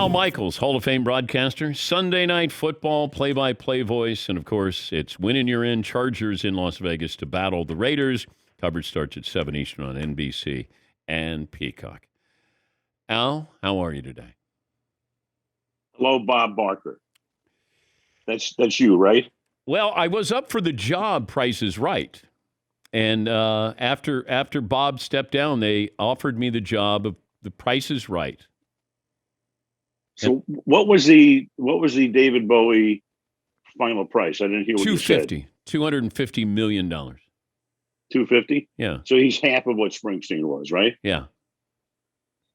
Al Michaels, Hall of Fame broadcaster, Sunday Night Football play-by-play voice, and of course, it's Winning You're In, Chargers in Las Vegas to battle the Raiders. Coverage starts at 7 Eastern on NBC and Peacock. Al, how are you today? Hello, Bob Barker. That's you, right? Well, I was up for the job, Price is Right. And after Bob stepped down, they offered me the job of The Price is Right. So what was the David Bowie final price? I didn't hear what you said. $250 million. 250? Yeah. So he's half of what Springsteen was, right? Yeah.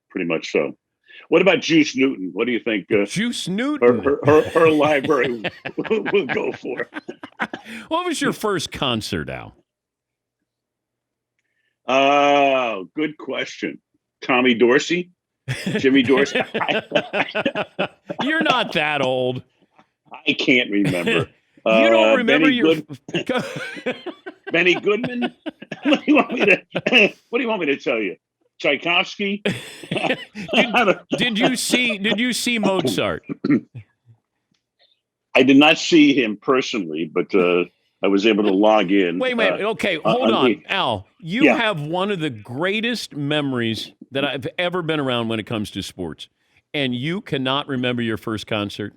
Pretty much so. What about Juice Newton? What do you think? Juice Newton. Her library will go for. What was your first concert, Al? Oh, good question. Tommy Dorsey? Jimmy Dorsey? You're not that old. I can't remember. You don't remember Benny Goodman? What do you want me to tell you? Tchaikovsky? Did you see Mozart? I did not see him personally, but I was able to log in. Wait. Okay, hold on. Al, you have one of the greatest memories that I've ever been around when it comes to sports, and you cannot remember your first concert?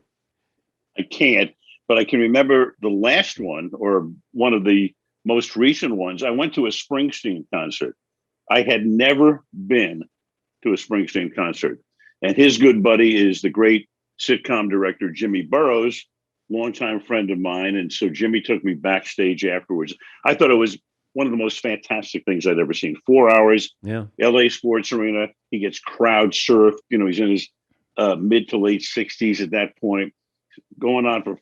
I can't, but I can remember the last one, or one of the most recent ones. I went to a Springsteen concert. I had never been to a Springsteen concert. And his good buddy is the great sitcom director, Jimmy Burrows, longtime friend of mine. And so Jimmy took me backstage afterwards. I thought it was one of the most fantastic things I'd ever seen. 4 hours, LA Sports Arena. He gets crowd surfed. He's in his mid to late 60s at that point, going on for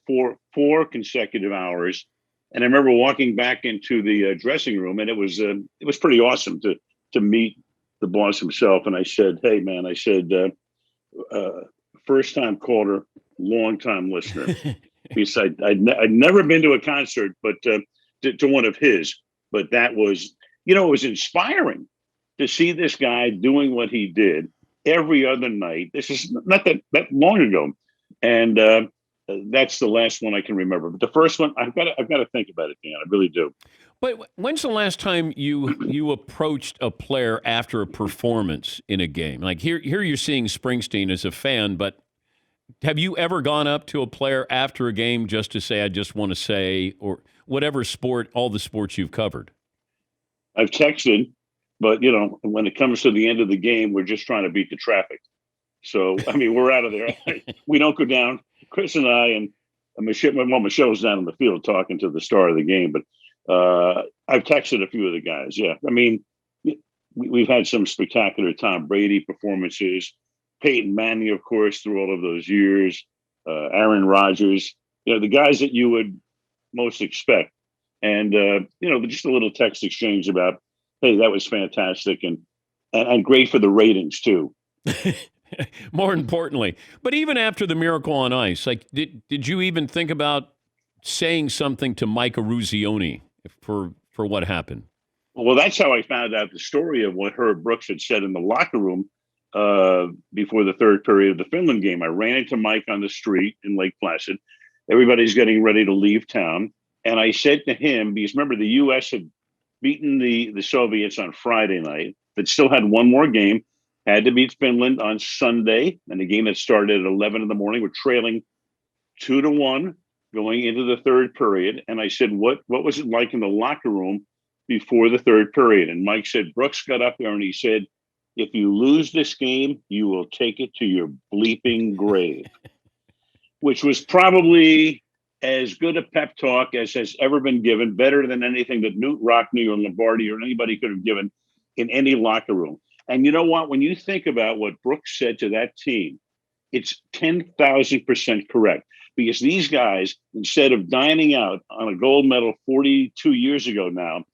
four consecutive hours. And I remember walking back into the dressing room, and it was pretty awesome to meet the boss himself. And I said, "Hey, man," I said, first time caller, long time listener. Because I'd never been to a concert, but to one of his. But that was, it was inspiring to see this guy doing what he did every other night. This is not that long ago, and that's the last one I can remember. But the first one, I've got to think about it, Dan. I really do. But when's the last time you approached a player after a performance in a game? Like here you're seeing Springsteen as a fan, but have you ever gone up to a player after a game just to say, "I just want to say," or whatever sport, all the sports you've covered? I've texted, but when it comes to the end of the game, we're just trying to beat the traffic. So we're out of there. We don't go down. Chris and I and Michelle's down in the field talking to the star of the game, but I've texted a few of the guys. Yeah, we've had some spectacular Tom Brady performances. Peyton Manning, of course, through all of those years. Aaron Rodgers. The guys that you would most expect. And just a little text exchange about, "Hey, that was fantastic," and great for the ratings too. More importantly, but even after the Miracle on Ice, like did you even think about saying something to Mike Eruzione for what happened? Well, that's how I found out the story of what Herb Brooks had said in the locker room before the third period of the Finland game. I ran into Mike on the street in Lake Placid. Everybody's getting ready to leave town, and I said to him, because remember the U.S. had beaten the Soviets on Friday night, that still had one more game. Had to beat Finland on Sunday, and the game that started at 11 in the morning. We're trailing 2-1 going into the third period. And I said, what was it like in the locker room before the third period? And Mike said, Brooks got up there and he said, "If you lose this game, you will take it to your bleeping grave," which was probably as good a pep talk as has ever been given, better than anything that Newt Rockne or Lombardi or anybody could have given in any locker room. And you know what? When you think about what Brooks said to that team, it's 10,000% correct. Because these guys, instead of dining out on a gold medal 42 years ago now,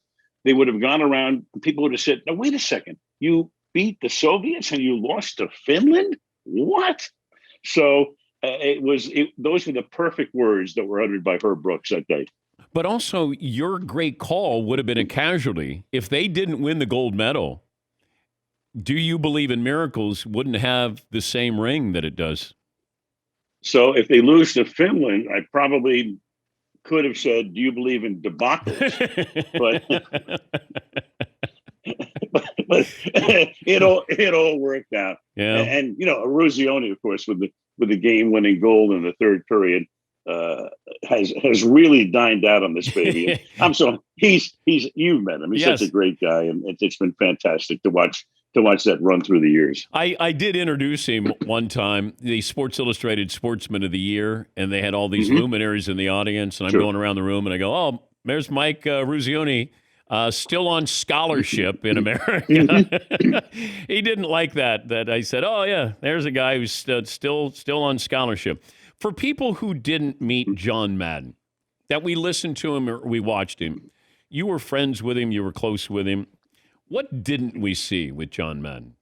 they would have gone around and people would have said, "No, wait a second. You beat the Soviets and you lost to Finland? What?" So those were the perfect words that were uttered by Herb Brooks that day. But also, your great call would have been a casualty. If they didn't win the gold medal, do you believe in miracles wouldn't have the same ring that it does So if they lose to Finland, I probably could have said, "Do you believe in debacles?" But but it all worked out. Yeah. And Eruzione, of course, with the game winning goal in the third period, uh, has really dined out on this baby. And I'm so he's you've met him. He's such a Yes. great guy, and it's been fantastic to watch that run through the years. I did introduce him one time, the Sports Illustrated Sportsman of the Year, and they had all these Hmm. luminaries in the audience, and I'm Sure. going around the room, and I go, "Oh, there's Mike Ruzioni, still on scholarship in Hmm. America." He didn't like that. That I said, "Oh yeah, there's a guy who's still on scholarship." For people who didn't meet John Madden, that we listened to him or we watched him, you were friends with him, you were close with him. What didn't we see with John Madden?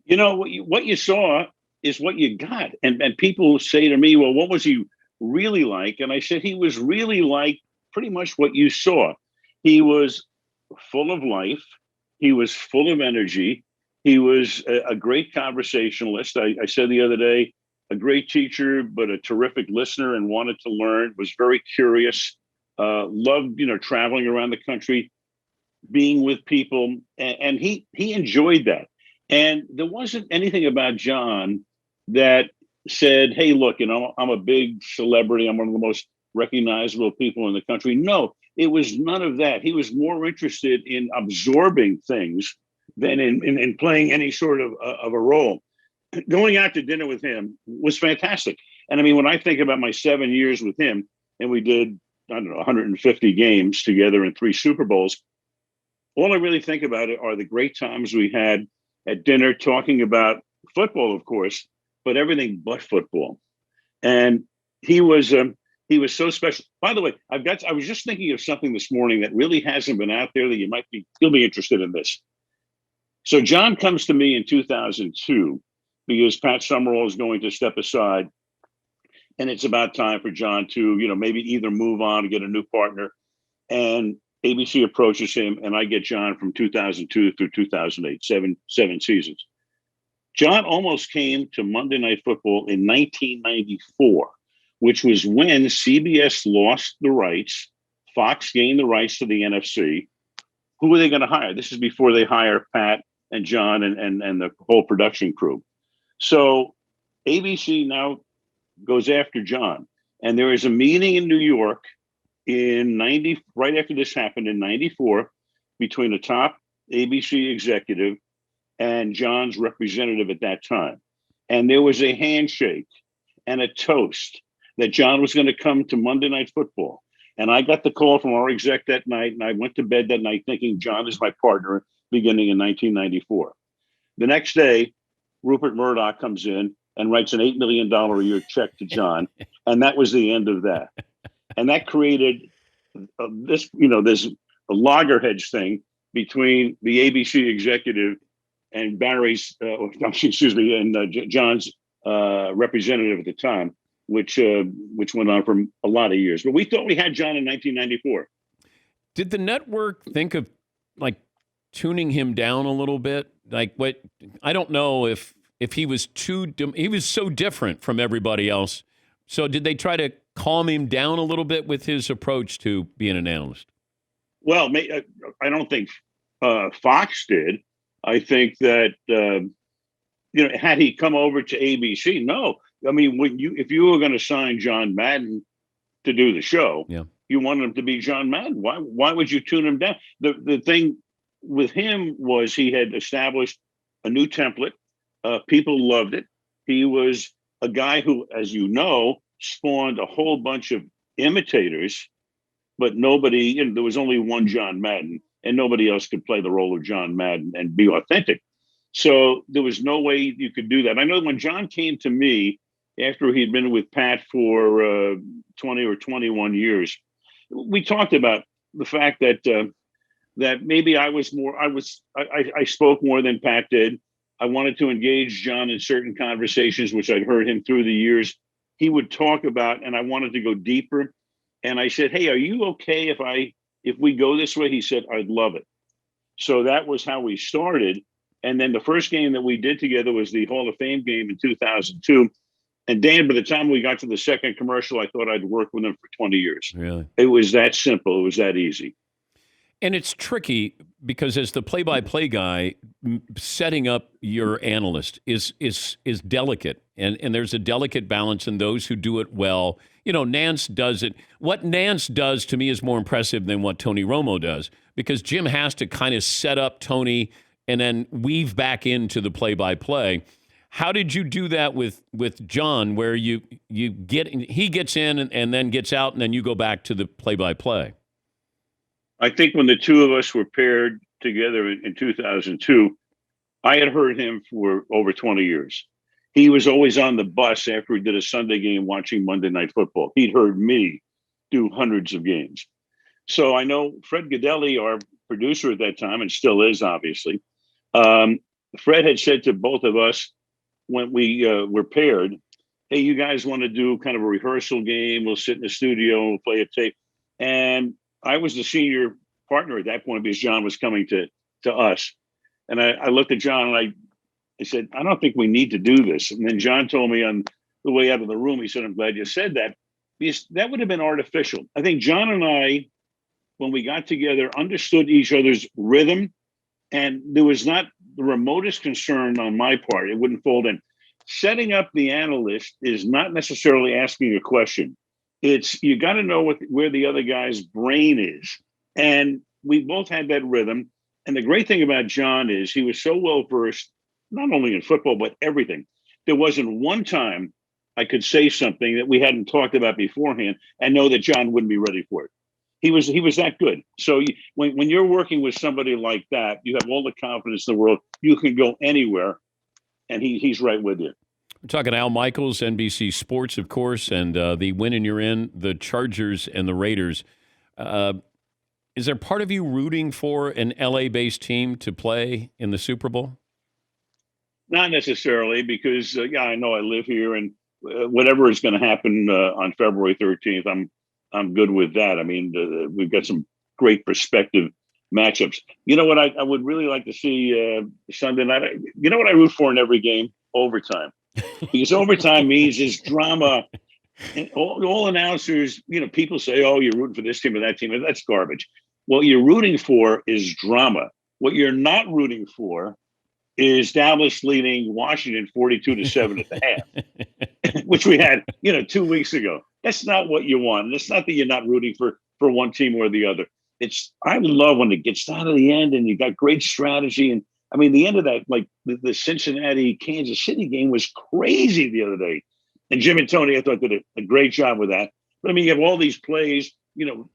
What you saw is what you got, and people say to me, "Well, what was he really like?" And I said he was really like pretty much what you saw. He was full of life. He was full of energy. He was a great conversationalist. I said the other day, a great teacher, but a terrific listener and wanted to learn. Was very curious. Loved traveling around the country, being with people, and he enjoyed that. And there wasn't anything about John that said, "Hey, look, I'm a big celebrity. I'm one of the most recognizable people in the country." No, it was none of that. He was more interested in absorbing things than in playing any sort of a role. Going out to dinner with him was fantastic. And I mean, when I think about my 7 years with him, and we did, I don't know, 150 games together in 3 Super Bowls, all I really think about it are the great times we had at dinner talking about football, of course, but everything but football. And he was he was so special. By the way, I was just thinking of something this morning that really hasn't been out there that you'll be interested in this. So John comes to me in 2002 because Pat Summerall is going to step aside, and it's about time for John to maybe either move on or get a new partner. And ABC approaches him, and I get John from 2002 through 2008, seven seasons. John almost came to Monday Night Football in 1994, which was when CBS lost the rights. Fox gained the rights to the NFC. Who were they going to hire? This is before they hire Pat and John and the whole production crew. So ABC now goes after John, and there is a meeting in New York in 90, right after this happened in 94, between a top ABC executive and John's representative at that time. And there was a handshake and a toast that John was going to come to Monday Night Football. And I got the call from our exec that night, and I went to bed that night thinking John is my partner beginning in 1994. The next day, Rupert Murdoch comes in and writes an $8 million a year check to John. And that was the end of that. And that created this loggerheads thing between the ABC executive and Barry's, excuse me, and John's representative at the time, which went on for a lot of years. But we thought we had John in 1994. Did the network think of like tuning him down a little bit? Like what? I don't know if he was he was so different from everybody else. So did they try to calm him down a little bit with his approach to being an analyst? Well, I don't think Fox did. I think that had he come over to ABC, no. I mean, if you were going to sign John Madden to do the show, yeah, you wanted him to be John Madden. Why would you tune him down? The thing with him was he had established a new template. People loved it. He was a guy who, as you know, spawned a whole bunch of imitators, but nobody, there was only one John Madden, and nobody else could play the role of John Madden and be authentic. So there was no way you could do that. I know when John came to me after he'd been with Pat for 20 or 21 years, we talked about the fact that maybe I spoke more than Pat did. I wanted to engage John in certain conversations, which I'd heard him through the years. He would talk about, and I wanted to go deeper. And I said, "Hey, are you okay if we go this way?" He said, "I'd love it." So that was how we started. And then the first game that we did together was the Hall of Fame game in 2002. And Dan, by the time we got to the second commercial, I thought I'd worked with him for 20 years. Really? It was that simple. It was that easy. And it's tricky because as the play-by-play guy, setting up your analyst is delicate, and there's a delicate balance in those who do it well. You know, Nance does it. What Nance does to me is more impressive than what Tony Romo does because Jim has to kind of set up Tony and then weave back into the play-by-play. How did you do that with John, where he gets in and then gets out, and then you go back to the play-by-play? I think when the two of us were paired together in 2002, I had heard him for over 20 years. He was always on the bus after we did a Sunday game watching Monday Night Football. He'd heard me do hundreds of games. So I know Fred Godelli, our producer at that time, and still is, obviously, Fred had said to both of us when we were paired, hey, you guys want to do kind of a rehearsal game? We'll sit in the studio, we'll play a tape. And I was the senior partner at that point because John was coming to us. And I looked at John and I said, I don't think we need to do this. And then John told me on the way out of the room, he said, I'm glad you said that, because that would have been artificial. I think John and I, when we got together, understood each other's rhythm, and there was not the remotest concern on my part. It wouldn't fold in. Setting up the analyst is not necessarily asking a question. It's you got to know where the other guy's brain is. And we both had that rhythm. And the great thing about John is he was so well versed, not only in football, but everything. There wasn't one time I could say something that we hadn't talked about beforehand and know that John wouldn't be ready for it. He was that good. So when you're working with somebody like that, you have all the confidence in the world. You can go anywhere, and he's right with you. We're talking Al Michaels, NBC Sports, of course, and the win and you're in, the Chargers and the Raiders. Is there part of you rooting for an LA-based team to play in the Super Bowl? Not necessarily, because, I know I live here, and whatever is going to happen on February 13th, I'm good with that. I mean, we've got some great prospective matchups. You know what I would really like to see Sunday night? You know what I root for in every game? Overtime. Because overtime means there's drama. And all announcers, people say, oh, you're rooting for this team or that team. And that's garbage. What you're rooting for is drama. What you're not rooting for is Dallas leading Washington 42-7 at the half, which we had, 2 weeks ago. That's not what you want. It's not that you're not rooting for one team or the other. I love when it gets down to the end and you got great strategy. And I mean, the end of that, like the Cincinnati Kansas City game was crazy the other day. And Jim and Tony, I thought, did a great job with that. But I mean, you have all these plays,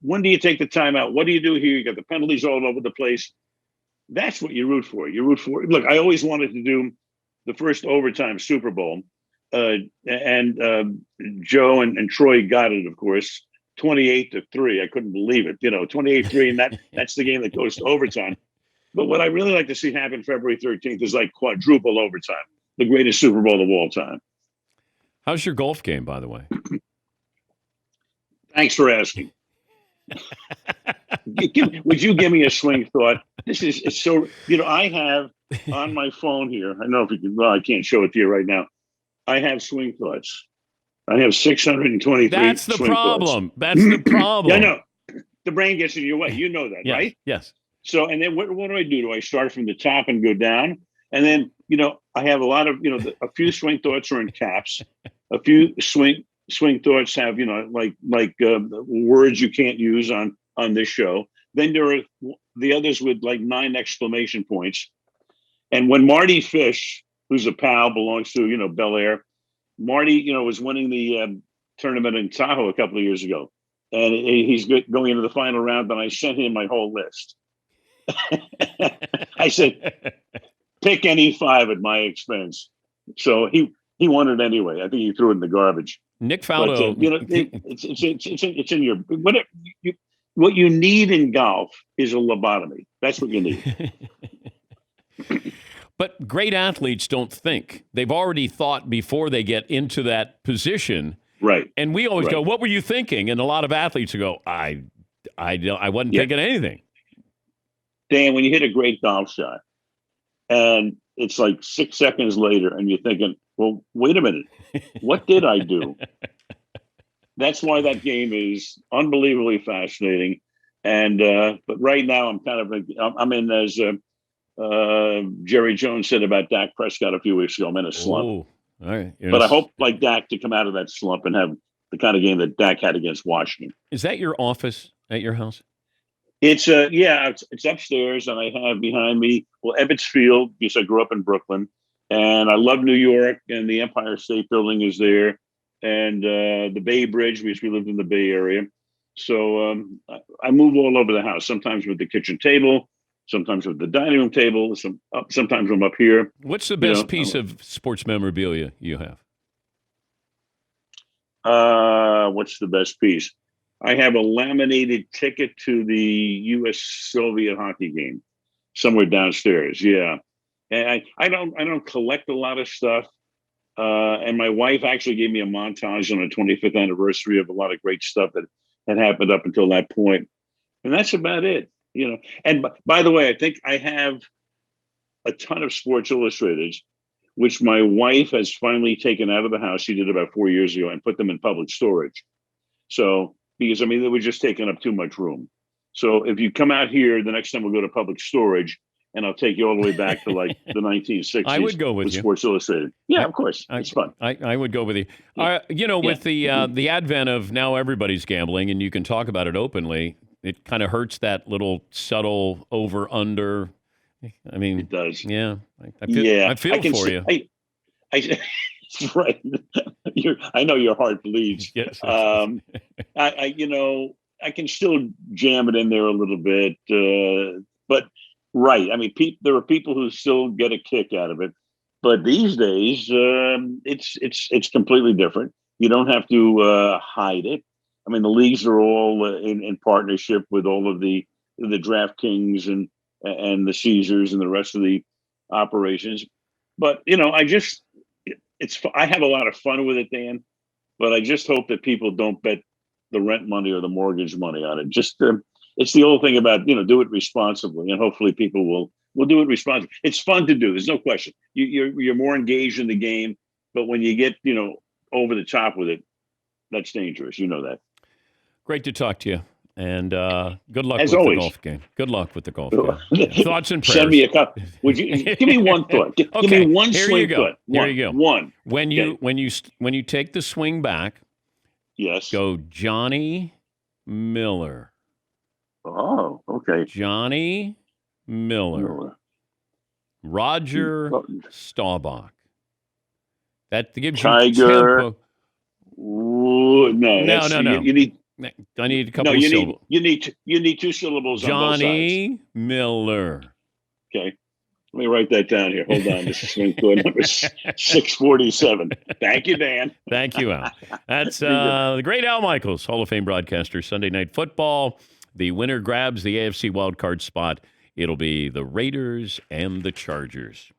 when do you take the timeout? What do you do here? You got the penalties all over the place. That's what you root for. You root for. Look, I always wanted to do the first overtime Super Bowl. And Joe and Troy got it, of course, 28-3. I couldn't believe it, 28-3. And that's the game that goes to overtime. But what I really like to see happen February 13th is like quadruple overtime, the greatest Super Bowl of all time. How's your golf game, by the way? Thanks for asking. Would you give me a swing thought? It's so, I have on my phone here, I know if you can, well, I can't show it to you right now. I have swing thoughts. I have 623 That's the swing problem. thoughts. That's the problem. Yeah, no, the brain gets in your way. You know that, yes, right? Yes. So, and then what do I do? Do I start from the top and go down? And then, I have a lot of, a few swing thoughts are in caps. A few swing thoughts have, like words you can't use on this show. Then there are the others with like 9 exclamation points. And when Marty Fish, who's a pal, belongs to, Bel Air, Marty, was winning the tournament in Tahoe a couple of years ago. And he's going into the final round, and I sent him my whole list. I said, pick any 5 at my expense. So he won it anyway. I think he threw it in the garbage. Nick Faldo. It's in your what you need in golf is a lobotomy. That's what you need. But great athletes don't think. They've already thought before they get into that position. Right. And we always go, what were you thinking? And a lot of athletes go, I wasn't thinking anything. Dan, when you hit a great golf shot and it's like 6 seconds later and you're thinking, well, wait a minute. What did I do? That's why that game is unbelievably fascinating. And but right now I'm in as Jerry Jones said about Dak Prescott a few weeks ago. I'm in a slump. Oh, all right. But I hope like Dak to come out of that slump and have the kind of game that Dak had against Washington. Is that your office at your house? It's it's upstairs, and I have behind me Ebbets Field, because I grew up in Brooklyn, and I love New York, and the Empire State Building is there, and the Bay Bridge, because we lived in the Bay Area. So I move all over the house. Sometimes with the kitchen table, sometimes with the dining room table. Sometimes I'm up here. What's the best piece of sports memorabilia you have? What's the best piece? I have a laminated ticket to the U.S. Soviet hockey game somewhere downstairs. Yeah, and I don't collect a lot of stuff. And my wife actually gave me a montage on the 25th anniversary of a lot of great stuff that had happened up until that point, and that's about it. And by the way, I think I have a ton of Sports Illustrated, which my wife has finally taken out of the house. She did about 4 years ago and put them in public storage. So, because they were just taking up too much room. So if you come out here, the next time we'll go to public storage, and I'll take you all the way back to like the 1960s. I would go with you. Sports Illustrated. Yeah, of course. It's fun. I would go with you. With the advent of now everybody's gambling, and you can talk about it openly, it kind of hurts that little subtle over-under. I mean, it does. Yeah. I feel for you. Right. I know your heart bleeds. Yes. I can still jam it in there a little bit, but right. I mean, there are people who still get a kick out of it, but these days, it's completely different. You don't have to hide it. I mean, the leagues are all in partnership with all of the DraftKings and the Caesars and the rest of the operations. But I have a lot of fun with it, Dan, but I just hope that people don't bet the rent money or the mortgage money on it. Just it's the old thing about, do it responsibly, and hopefully people will do it responsibly. It's fun to do. There's no question. You're more engaged in the game, but when you get, over the top with it, that's dangerous. You know that. Great to talk to you. And good luck As with always. the golf game. Good luck with the golf game. Yeah. Thoughts and prayers. Send me a cup. Would you give me one thought? Give me one swing thought. Here you go. One. When you take the swing back, yes, go Johnny Miller. Oh, okay. Johnny Miller. Roger Staubach. That gives you Tiger. tempo. Ooh, no. You need. I need a couple of syllables. You need two syllables on both sides. Johnny Miller. Okay. Let me write that down here. Hold on. This is swing thought number 647. Thank you, Dan. Thank you, Al. That's the great Al Michaels, Hall of Fame broadcaster. Sunday Night Football. The winner grabs the AFC wildcard spot. It'll be the Raiders and the Chargers.